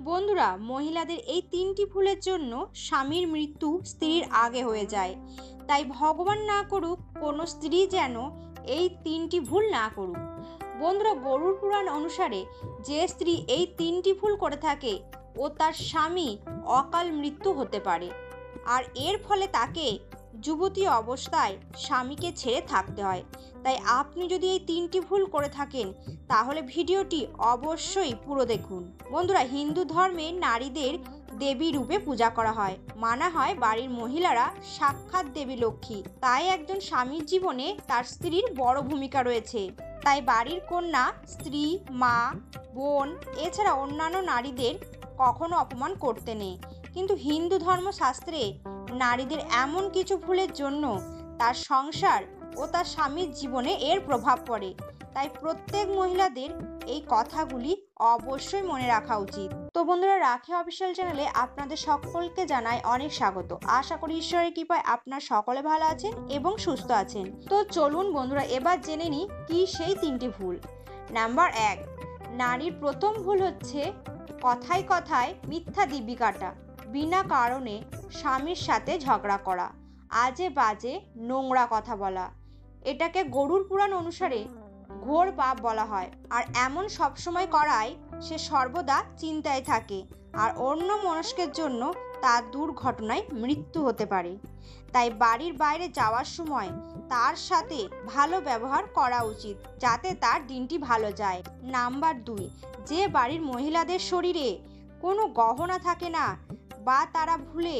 বন্ধুরা, মহিলাদের এই তিনটি ভুলের জন্য স্বামীর মৃত্যু স্ত্রীর আগে হয়ে যায়। তাই ভগবান না করুক কোনো স্ত্রী যেন এই তিনটি ভুল না করুক। বন্ধুরা, গরুড় পুরাণ অনুসারে যে স্ত্রী এই তিনটি ভুল করে থাকে ও তার স্বামী অকাল মৃত্যু হতে পারে, আর এর ফলে তাকে যুবতী অবস্থায় স্বামীকে ছেড়ে থাকতে হয়। তাই আপনি যদি এই তিনটি ভুল করে থাকেন তাহলে ভিডিওটি অবশ্যই পুরো দেখুন। বন্ধুরা, হিন্দু ধর্মে নারীদের দেবী রূপে পূজা করা হয়। মানা হয় বাড়ির মহিলারা সাক্ষাৎ দেবী লক্ষ্মী। তাই একজন স্বামীর জীবনে তার স্ত্রীর বড় ভূমিকা রয়েছে। তাই বাড়ির কন্যা, স্ত্রী, মা, বোন এছাড়া অন্যান্য নারীদের কখনো অপমান করতে নেই। কিন্তু হিন্দু ধর্মশাস্ত্রে নারীদের এমন কিছু ভুলের জন্য তার সংসার ও তার স্বামীর জীবনে এর প্রভাব পড়ে। তাই প্রত্যেক মহিলাদের এই কথাগুলি অবশ্যই মনে রাখা উচিত। তো বন্ধুরা, রাখি অফিসিয়াল চ্যানেলে আপনাদের সকলকে জানাই অনেক স্বাগত। আশা করি ঈশ্বরের কৃপায় আপনার সকলে ভালো আছেন এবং সুস্থ আছেন। তো চলুন বন্ধুরা, এবার জেনে নিই কি সেই তিনটি ভুল। নাম্বার 1, নারীর প্রথম ভুল হচ্ছে কথায় কথায় মিথ্যা দিব্যি কাটা। বিনা কারণে স্বামীর সাথে ঝগড়া করা, আজে বাজে নোংরা কথা বলা। এটাকে গরুড় পুরাণ অনুসারে ঘোর পাপ বলা হয়। আর এমন সবসময় করায় সে সর্বদা চিন্তায় থাকে আর অন্য মনস্কের জন্য তার দুর্ঘটনায় মৃত্যু হতে পারে। তাই বাড়ির বাইরে যাওয়ার সময় তার সাথে ভালো ব্যবহার করা উচিত, যাতে তার দিনটি ভালো যায়। নাম্বার 2, যে বাড়ির মহিলাদের শরীরে কোনো গহনা থাকে না বা তারা ভুলে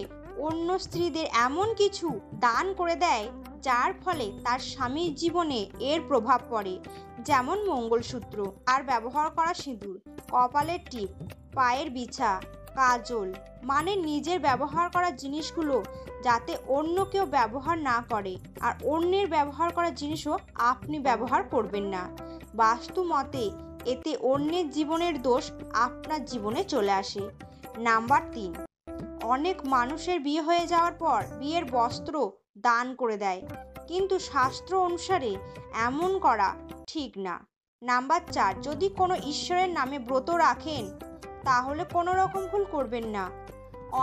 অন্য স্ত্রীদের এমন কিছু দান করে দেয় যার ফলে তার স্বামীর জীবনে এর প্রভাব পড়ে, যেমন মঙ্গলসূত্র আর ব্যবহার করা সিঁদুর, কপালের টিপ, পায়ের বিছা, কাজল, মানে নিজের ব্যবহার করা জিনিসগুলো যাতে অন্য কেউ ব্যবহার না করে, আর অন্যের ব্যবহার করা জিনিসও আপনি ব্যবহার করবেন না। বাস্তু মতে এতে অন্যের জীবনের দোষ আপনার জীবনে চলে আসে। নাম্বার 3, অনেক মানুষের বিয়ে হয়ে যাওয়ার পর বিয়ের বস্ত্র দান করে দেয়, কিন্তু শাস্ত্র অনুসারে এমন করা ঠিক না। নাম্বার 4, যদি কোনো ঈশ্বরের নামে ব্রত রাখেন তাহলে কোনো রকম ভুল করবেন না।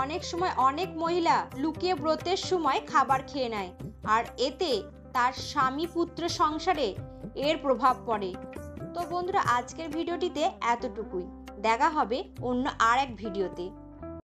অনেক সময় অনেক মহিলা লুকিয়ে ব্রতের সময় খাবার খেয়ে নেয়, আর এতে তার স্বামী পুত্র সংসারে এর প্রভাব পড়ে। তো বন্ধুরা, আজকের ভিডিওটিতে এতটুকুই। দেখা হবে অন্য আর এক ভিডিওতে।